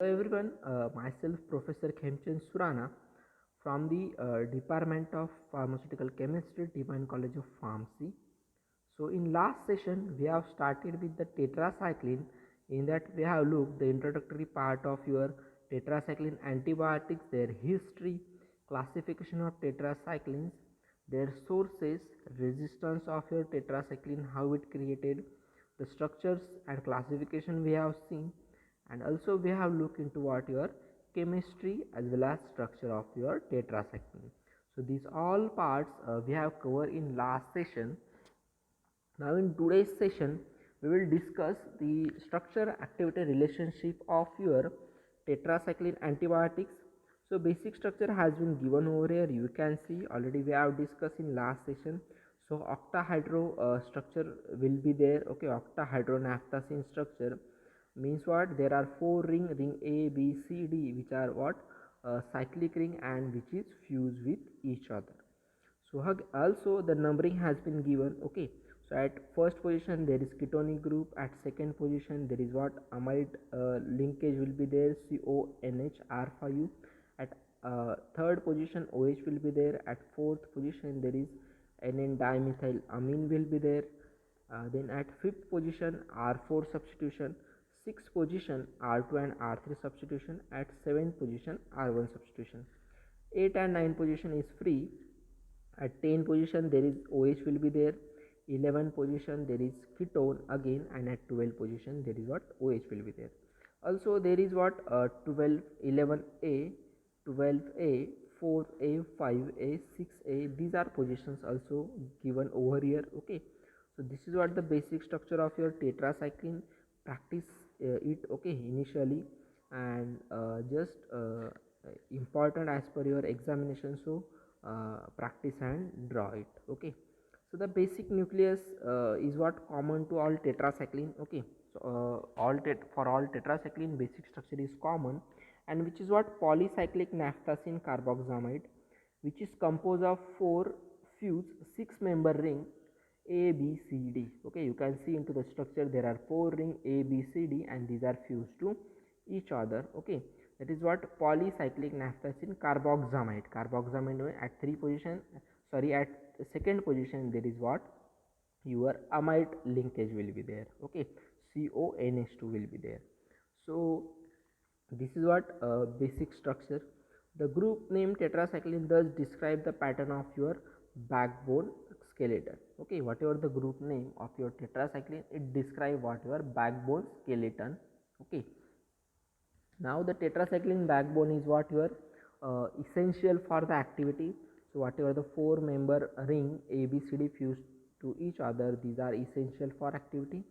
Hello everyone, myself Professor Khemchand Surana from the Department of Pharmaceutical Chemistry, Divine College of Pharmacy. So in last session we have started with the tetracycline. In that we have looked the introductory part of your tetracycline antibiotics, their history, classification of tetracyclines, their sources, resistance of your tetracycline, how it created, the structures and classification we have seen, and also we have looked into what your chemistry as well as structure of your tetracycline. So these all parts we have covered in last session. Now in today's session we will discuss the structure activity relationship of your tetracycline antibiotics. So basic structure has been given over here, you can see already we have discussed in last session. So octahydro structure will be there. Okay, octahydronaphthacene structure means what, there are four ring A, B, C, D, which are what, cyclic ring, and which is fused with each other. So also the numbering has been given. Okay, so at first position there is ketonic group, at second position there is what, amide linkage will be there, CONH R5U. At third position OH will be there. At fourth position there is NN dimethyl amine will be there. Then at fifth position R4 substitution, sixth position R2 and R3 substitution, at seventh position R1 substitution. 8 and 9 position is free. At 10 position there is OH will be there. 11 position there is ketone again, and at 12 position there is what, OH will be there. Also there is what, 12, 11A, 12A, 4A, 5A, 6A, these are positions also given over here. Okay, so this is what the basic structure of your tetracycline. Practice it, okay, initially, and just important as per your examination. So practice and draw it. Okay, so the basic nucleus is what common to all tetracycline. Okay, so for all tetracycline basic structure is common, and which is what, polycyclic naphthacene carboxamide, which is composed of four fused six member ring A, B, C, D. Okay, you can see into the structure there are four ring A, B, C, D, and these are fused to each other. Okay, that is what, polycyclic naphthacene carboxamide. Carboxamide at three position, sorry, at second position there is what, your amide linkage will be there. Okay, CONH2 will be there. So this is what basic structure. The group name tetracycline does describe the pattern of your backbone skeleton. Okay, whatever the group name of your tetracycline, it describe what, your backbone skeleton. Okay, now the tetracycline backbone is what, your essential for the activity. So whatever the four member ring ABCD fused to each other, these are essential for activity.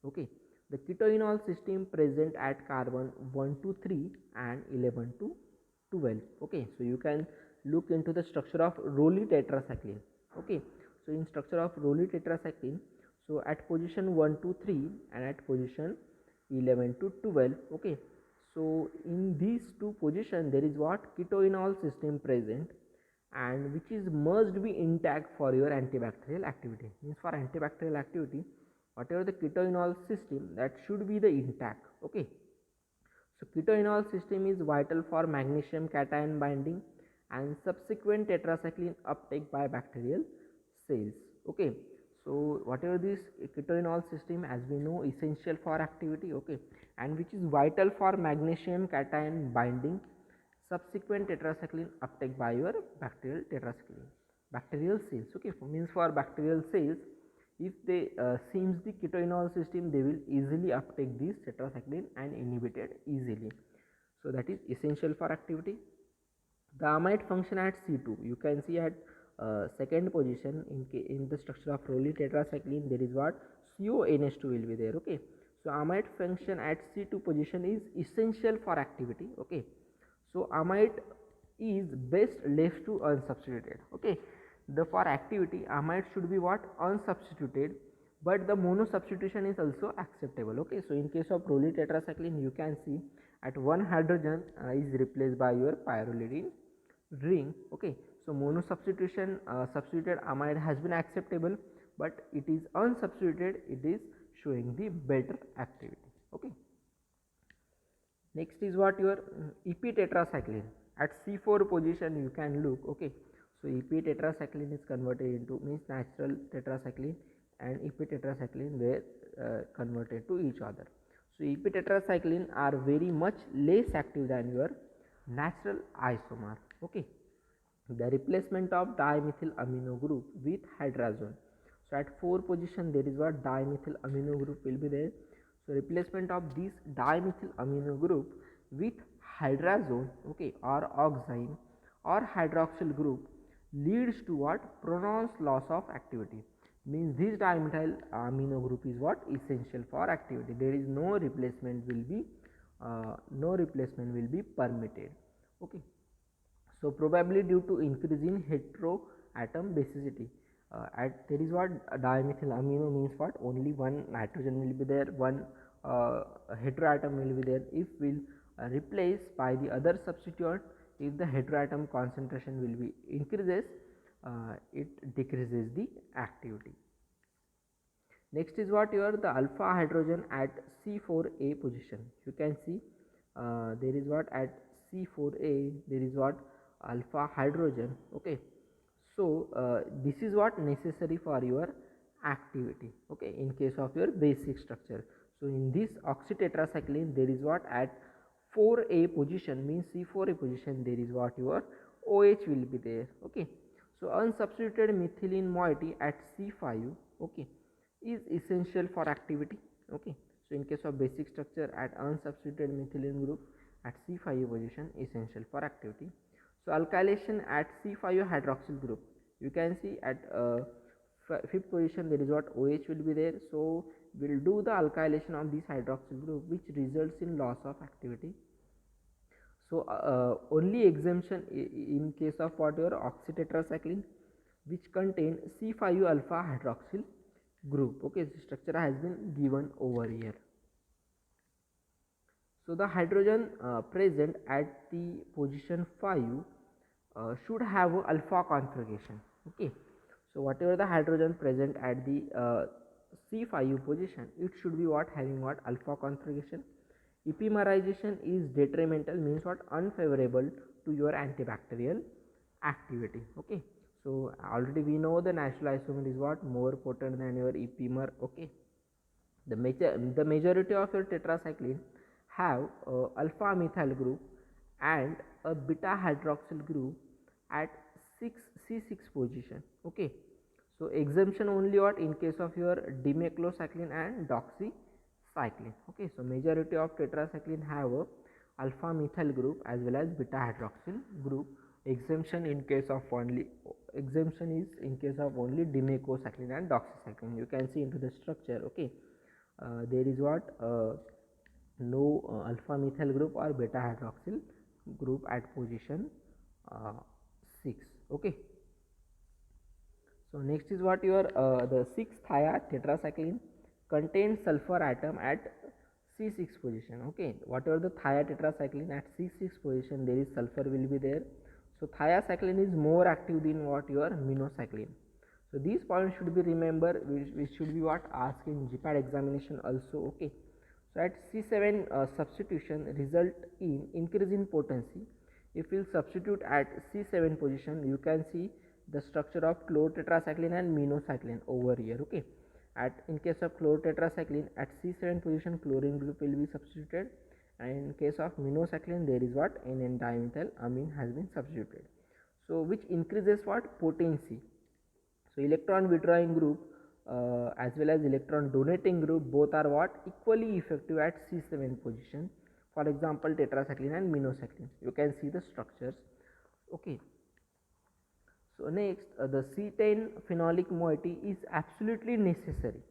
Okay, the ketoenol system present at carbon 1 to 3 and 11 to 12. Okay, so you can look into the structure of Rowley tetracycline. Okay, so in structure of Rowley tetracycline, so at position 1 to 3 and at position 11 to 12. Okay, so in these two positions there is what, ketoenol system present, and which is must be intact for your antibacterial activity. Means for antibacterial activity, whatever the ketoenol system, that should be the intact. Okay, so ketoenol system is vital for magnesium cation binding and subsequent tetracycline uptake by bacterial cells. Okay, so whatever this ketoenol system, as we know, essential for activity. Okay, and which is vital for magnesium cation binding, subsequent tetracycline uptake by your bacterial cells. Okay, means for bacterial cells, if they seems the ketoenol system, they will easily uptake this tetracycline and inhibit it easily. So that is essential for activity. The amide function at C2, you can see at second position in the structure of Rowley tetracycline, there is what, CONH2 will be there. Okay, so amide function at C2 position is essential for activity. Okay, so amide is best left to unsubstituted. Okay, the for activity amide should be what, unsubstituted, but the mono substitution is also acceptable. Okay, so in case of Rowley tetracycline, you can see at one hydrogen is replaced by your pyrrolidine ring. Okay, so mono substitution, substituted amide has been acceptable, but it is unsubstituted, it is showing the better activity. Okay, Next is what your EP tetracycline. At C4 position you can look, okay. So EP tetracycline is converted into, means natural tetracycline and EP tetracycline were converted to each other. So EP tetracycline are very much less active than your natural isomer, okay. The replacement of dimethyl amino group with hydrazone. So at 4 position there is what dimethyl amino group will be there. So replacement of this dimethyl amino group with hydrazone, okay, or oxime or hydroxyl group leads to what pronounced loss of activity. Means this dimethyl amino group is what essential for activity. There is no replacement will be permitted, okay. So probably due to increase in heteroatom basicity, there is what dimethyl amino means what only one nitrogen will be there, one heteroatom will be there. If will replace by the other substituent, if the heteroatom concentration will be increases, it decreases the activity. Next is what your the alpha hydrogen at C4A position. You can see there is what at C4A there is what alpha hydrogen, okay. So this is what necessary for your activity, okay, in case of your basic structure. So in this oxytetracycline there is what at 4A position, means C4A position, there is what your OH will be there, okay. So unsubstituted methylene moiety at C5, okay, is essential for activity, okay. So in case of basic structure, at unsubstituted methylene group at C5 position essential for activity. So alkylation at C5 hydroxyl group, you can see at 5th position there is what OH will be there. So we will do the alkylation of this hydroxyl group, which results in loss of activity. So only exemption in case of what your oxytetracycline, which contain C5 alpha hydroxyl group, okay. The structure has been given over here. So the hydrogen present at the position 5 should have alpha configuration, okay. So whatever the hydrogen present at the C5 position, it should be what having what alpha configuration. Epimerization is detrimental, means what unfavorable to your antibacterial activity, okay. So already we know the natural isomer is what more potent than your epimer, okay. The majority of your tetracycline have alpha methyl group and a beta hydroxyl group at 6C6 position, okay. So exemption only what in case of your dimeclocycline and doxycycline, okay. So majority of tetracycline have a alpha methyl group as well as beta hydroxyl group. Exemption is in case of only dimeclocycline and doxycycline. You can see into the structure, okay. There is what no alpha methyl group or beta hydroxyl group at position 6, okay. So next is what your the 6th thia tetracycline contains sulfur atom at C6 position, okay. Whatever the thia tetracycline at C6 position, there is sulfur will be there. So thiacycline is more active than what your minocycline. So these points should be remembered, which should be what asked in GPAD examination also, okay. So at C7 substitution result in increase in potency. If we substitute at C7 position, you can see the structure of chlorotetracycline and minocycline over here, okay. At in case of chlorotetracycline at C7 position, chlorine group will be substituted, and in case of minocycline there is what N dimethyl amine has been substituted. So which increases what potency. So electron withdrawing group as well as electron donating group, both are what equally effective at C7 position. For example, tetracycline and minocycline, you can see the structures, okay. So next the C10 phenolic moiety is absolutely necessary.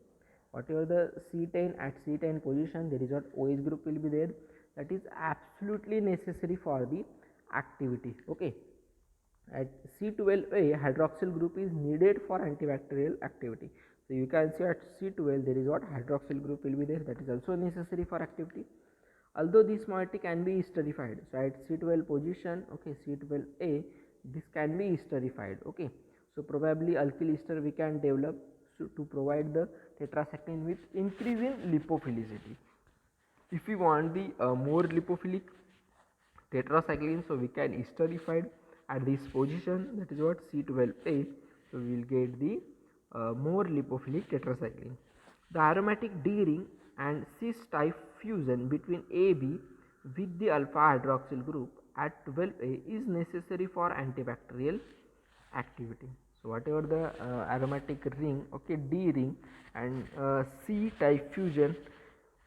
Whatever the C10 at C10 position, there is what OH group will be there, that is absolutely necessary for the activity, okay. At C12A hydroxyl group is needed for antibacterial activity. So you can see at C12 there is what hydroxyl group will be there, that is also necessary for activity. Although this moiety can be esterified, so at C12 position, okay, C12A, this can be esterified, okay. So probably alkyl ester we can develop to provide the tetracycline with increase in lipophilicity. If we want the more lipophilic tetracycline, so we can esterified at this position, that is what C12A, so we will get the more lipophilic tetracycline. The aromatic D-ring and cis type fusion between AB with the alpha hydroxyl group at 12A is necessary for antibacterial activity. So whatever the aromatic ring, okay, D ring and C type fusion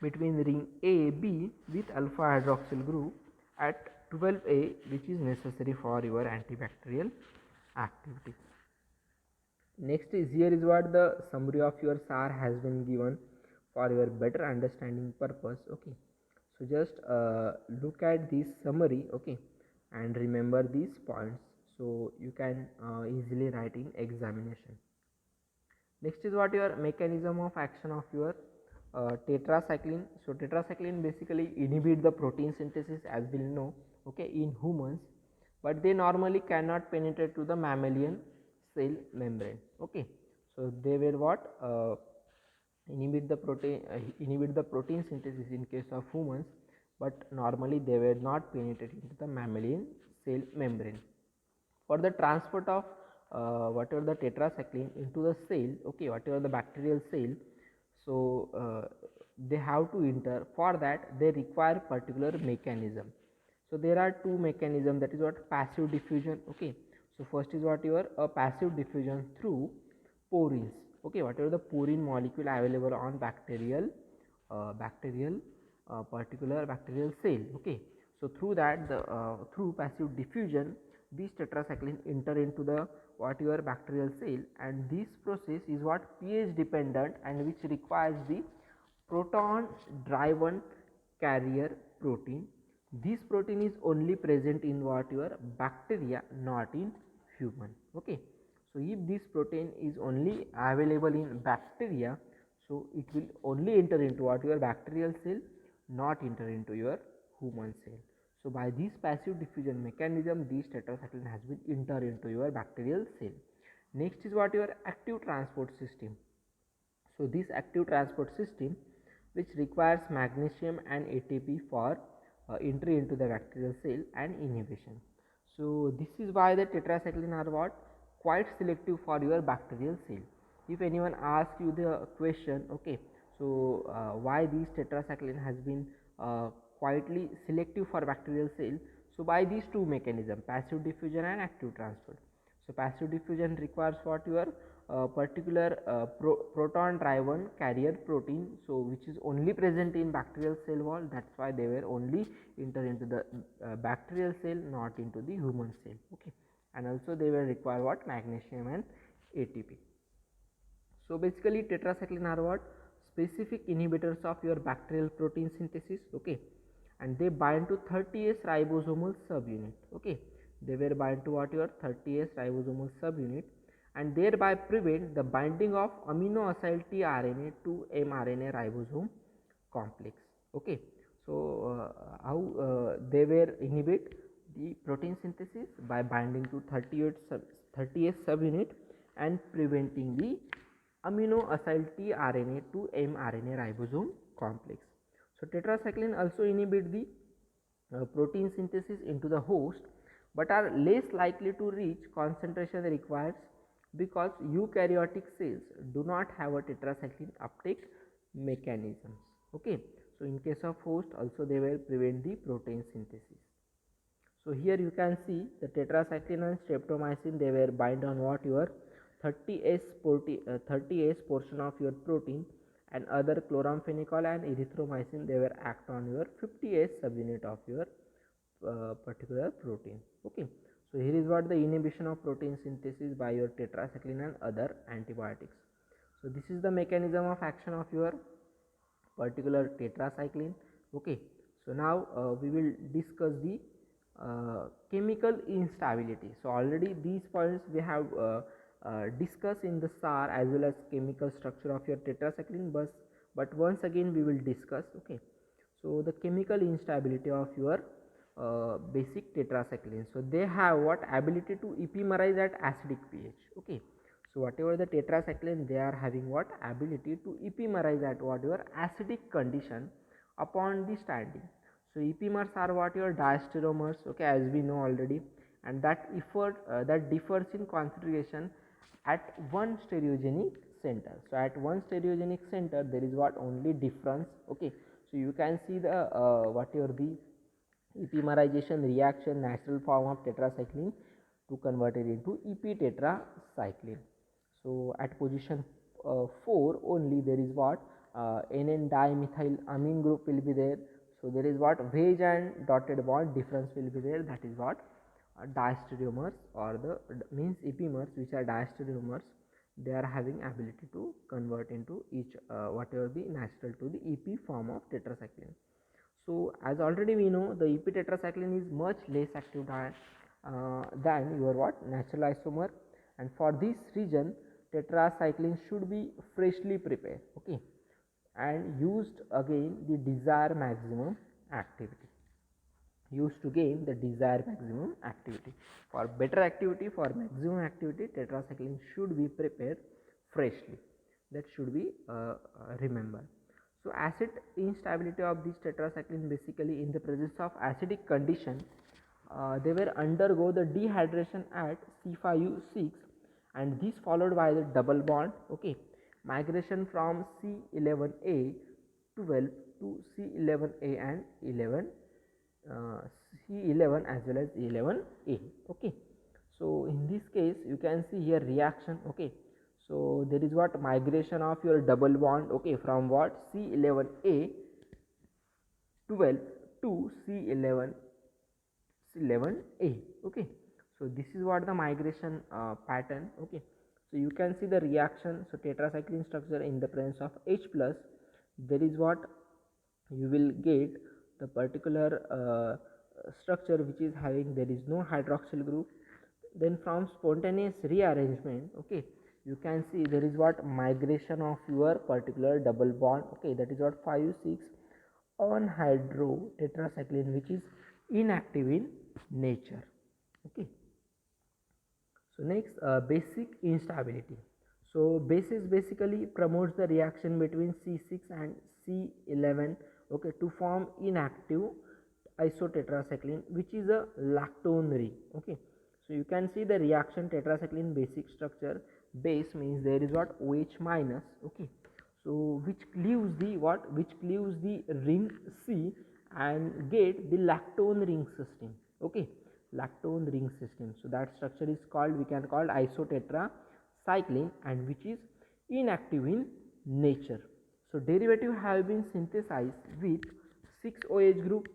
between ring A B with alpha hydroxyl group at 12A, which is necessary for your antibacterial activity. Next is, here is what the summary of your SAR has been given for your better understanding purpose. Okay, so just look at this summary, okay, and remember these points so you can easily write in examination. Next is what your mechanism of action of your tetracycline. So tetracycline basically inhibit the protein synthesis, as we will know, okay, in humans, but they normally cannot penetrate to the mammalian cell membrane. Okay, so they were what inhibit the protein synthesis in case of humans, but normally they were not penetrating into the mammalian cell membrane. For the transport of whatever the tetracycline into the cell, okay, whatever the bacterial cell, so they have to enter. For that they require particular mechanism. So there are two mechanisms, that is what passive diffusion, okay. So first is what your passive diffusion through porins, okay, whatever the porine molecule available on particular bacterial cell, okay. So through that, the through passive diffusion, these tetracycline enter into the what your bacterial cell, and this process is what pH dependent and which requires the proton driven carrier protein. This protein is only present in what your bacteria, not in human, okay. So if this protein is only available in bacteria, so it will only enter into what your bacterial cell, not enter into your human cell. So by this passive diffusion mechanism, this tetracycline has been enter into your bacterial cell. Next is what your active transport system. So this active transport system, which requires magnesium and ATP for entry into the bacterial cell and inhibition. So this is why the tetracycline are what quite selective for your bacterial cell. If anyone asks you the question, okay, so why this tetracycline has been quietly selective for bacterial cell, so by these two mechanisms, passive diffusion and active transport. So passive diffusion requires what your particular proton driven carrier protein, so which is only present in bacterial cell wall, that's why they were only enter into the bacterial cell, not into the human cell, okay. And also they will require what magnesium and ATP. So basically tetracycline are what specific inhibitors of your bacterial protein synthesis, okay, and they bind to 30S ribosomal subunit, okay. They were bind to what your 30S ribosomal subunit, and thereby prevent the binding of amino acyl tRNA to mRNA ribosome complex, okay. So how they were inhibit the protein synthesis by binding to 30S subunit and preventing the amino acyl tRNA to mRNA ribosome complex. So tetracycline also inhibit the protein synthesis into the host, but are less likely to reach concentration required because eukaryotic cells do not have a tetracycline uptake mechanisms, okay. So in case of host also they will prevent the protein synthesis. So here you can see the tetracycline and streptomycin, they were bind on what your 30S portion of your protein, and other chloramphenicol and erythromycin, they were act on your 50S subunit of your particular protein, okay. So here is what the inhibition of protein synthesis by your tetracycline and other antibiotics. So this is the mechanism of action of your particular tetracycline, okay. So now we will discuss the chemical instability. So already these points we have discussed in the SAR as well as chemical structure of your tetracycline, but once again we will discuss, okay. So the chemical instability of your basic tetracycline, so they have what ability to epimerize at acidic pH, okay. So whatever the tetracycline, they are having what ability to epimerize at whatever acidic condition upon the standing. So epimers are what your diastereomers, okay, as we know already, and that differs in configuration at one stereogenic center. So at one stereogenic center there is what only difference, okay. So you can see the whatever the epimerization reaction, natural form of tetracycline to convert it into ep tetracycline. So at position 4 only there is what NN dimethyl amine group will be there. So there is what wedge and dotted bond difference will be there, that is what diastereomers, or the means epimers which are diastereomers, they are having ability to convert into each whatever the natural to the ep form of tetracycline. So as already we know, the ep tetracycline is much less active than your what natural isomer, and for this reason tetracycline should be freshly prepared, okay, and used again the desired maximum activity, used to gain the desired maximum activity. For better activity, for maximum activity, tetracycline should be prepared freshly. That should be remembered. So acid instability of this tetracycline, basically in the presence of acidic condition, they will undergo the dehydration at C5U6, and this followed by the double bond, okay, migration from C11A 12 to C11A and 11 uh, C11 as well as 11A, okay. So in this case you can see here reaction, okay. So there is what migration of your double bond, okay, from what C11A 12 to C11A, okay. So this is what the migration pattern, okay. So you can see the reaction. So tetracycline structure in the presence of H plus, there is what you will get the particular structure which is having, there is no hydroxyl group. Then from spontaneous rearrangement, okay, you can see there is what migration of your particular double bond, okay, that is what 5 6 on hydro tetracycline, which is inactive in nature, okay. So next, basic instability. So basis basically promotes the reaction between C6 and C11, okay, to form inactive isotetracycline, which is a lactone ring, okay. So you can see the reaction tetracycline basic structure. Base means there is what OH minus, okay. So which cleaves the what, which cleaves the ring C and get the lactone ring system, okay, lactone ring system. So that structure is called, we can call isotetracycline, and which is inactive in nature. So derivative have been synthesized with 6 OH group,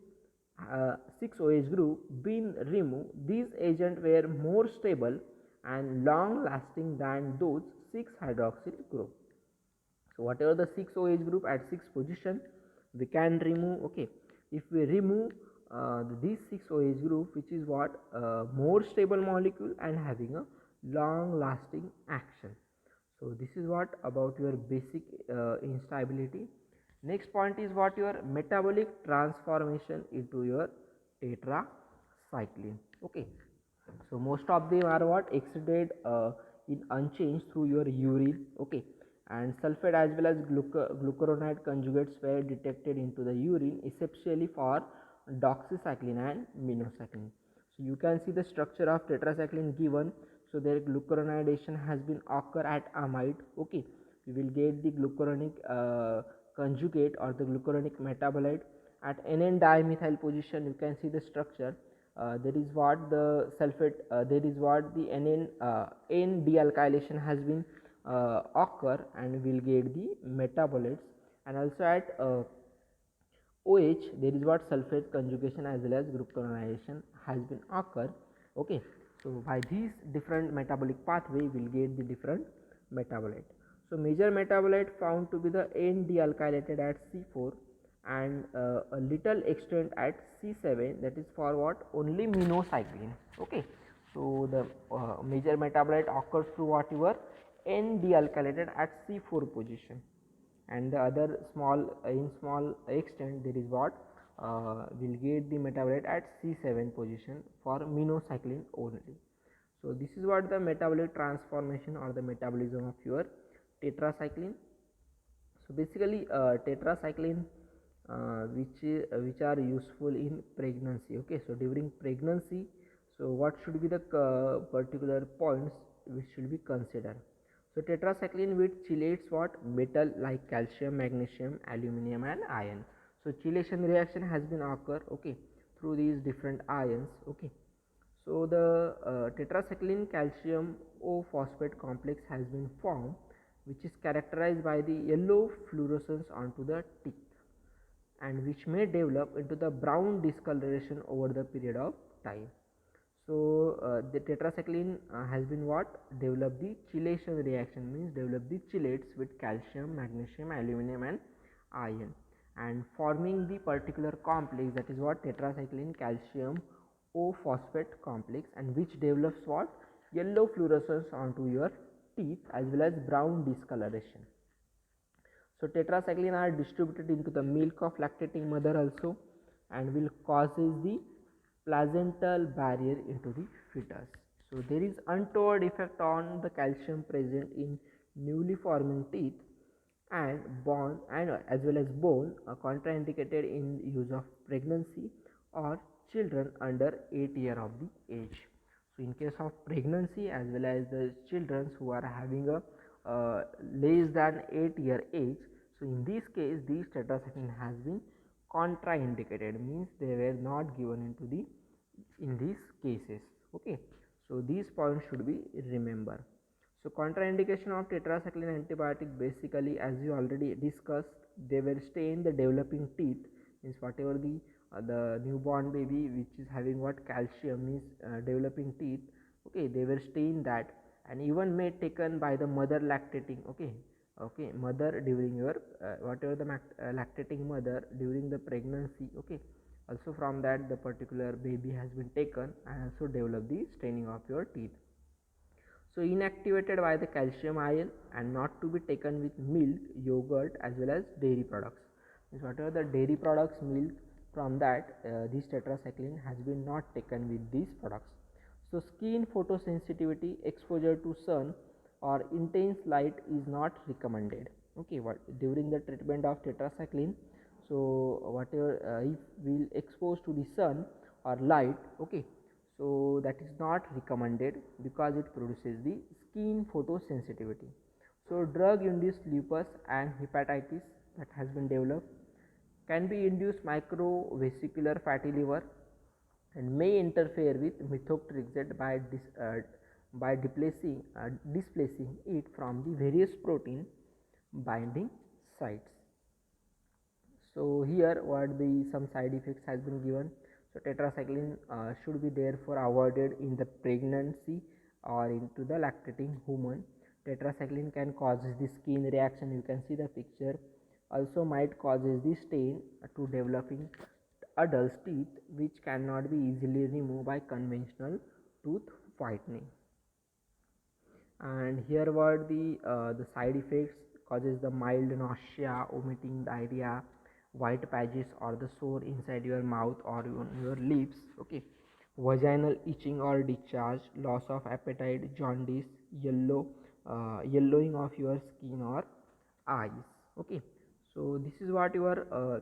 6 OH group been removed. These agents were more stable and long lasting than those 6 hydroxyl group. So whatever the 6 OH group at 6 position we can remove, okay. If we remove these 6 OH group, which is what more stable molecule and having a long lasting action. So this is what about your basic instability. Next point is what your metabolic transformation into your tetracycline, okay. So most of them are what excreted in unchanged through your urine, okay, and sulfate as well as glucuronide conjugates were detected into the urine, especially for doxycycline and minocycline. So you can see the structure of tetracycline given. So their glucuronidation has been occur at amide, okay. We will get the glucuronic conjugate or the glucuronic metabolite at NN dimethyl position. You can see the structure. There is what the sulfate, there is what the N dealkylation has been occur, and we will get the metabolites. And also at OH there is what sulfate conjugation as well as glucuronidation has been occur, okay. So by these different metabolic pathway we will get the different metabolite. So major metabolite found to be the N dealkylated at C4 and a little extent at C7, that is for what only minocycline, okay. So the major metabolite occurs through whatever N dealkylated at C4 position, and the other small in small extent there is what will get the metabolite at C7 position for minocycline only. So this is what the metabolic transformation or the metabolism of your tetracycline. So basically tetracycline which are useful in pregnancy. Okay, so during pregnancy, so what should be the particular points which should be considered? So tetracycline which chelates what metal like calcium, magnesium, aluminum and iron. So chelation reaction has been occur, okay, through these different ions. Okay, so the tetracycline calcium O phosphate complex has been formed, which is characterized by the yellow fluorescence onto the teeth and which may develop into the brown discoloration over the period of time. So the tetracycline has been what develop the chelation reaction, means develop the chelates with calcium, magnesium, aluminum and iron and forming the particular complex, that is what tetracycline calcium O phosphate complex, and which develops what yellow fluorescence onto your teeth as well as brown discoloration. So tetracycline are distributed into the milk of lactating mother also and will causes the placental barrier into the fetus. So there is untoward effect on the calcium present in newly forming teeth and bone and as well as bone contraindicated in use of pregnancy or children under 8 year of the age. So in case of pregnancy as well as the children who are having a less than 8-year age, so in this case these tetracycline has been contraindicated, means they were not given into the in these cases. Okay, so these points should be remember. So contraindication of tetracycline antibiotic, basically as you already discussed, they will stay in the developing teeth, means whatever the newborn baby which is having what calcium means developing teeth, okay, they will stay in that and even may taken by the mother lactating. Okay, mother during your whatever the lactating mother during the pregnancy. Okay, also from that the particular baby has been taken and also develop the staining of your teeth. So inactivated by the calcium ion and not to be taken with milk, yogurt as well as dairy products. Means whatever the dairy products, milk, from that this tetracycline has been not taken with these products. So skin photosensitivity, exposure to sun or intense light is not recommended. Okay, what during the treatment of tetracycline, so whatever if we will expose to the sun or light, okay, so that is not recommended because it produces the skin photosensitivity. So drug induced lupus and hepatitis that has been developed can be induced microvesicular fatty liver and may interfere with methotrexate by displacing it from the various protein binding sites. So here what the some side effects has been given. So tetracycline should be therefore avoided in the pregnancy or into the lactating woman. Tetracycline can causes the skin reaction, you can see the picture, also might causes the stain to developing adults teeth which cannot be easily removed by conventional tooth whitening. And here what the side effects causes the mild nausea, vomiting, diarrhea, white patches or the sore inside your mouth or on your lips. Okay, vaginal itching or discharge, loss of appetite, jaundice, yellowing of your skin or eyes. Okay, so this is what your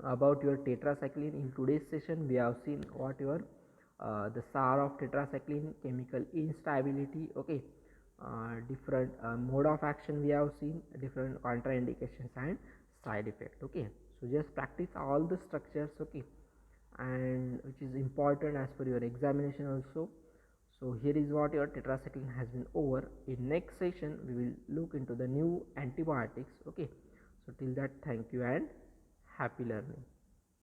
about your tetracycline. In today's session we have seen what your the SAR of tetracycline, chemical instability. Okay, different mode of action we have seen, different contraindications and side effect. Okay, so just practice all the structures. Okay, and which is important as per your examination also. So here is what your tetracycline has been over. In next session we will look into the new antibiotics. Okay, so till that, thank you and happy learning.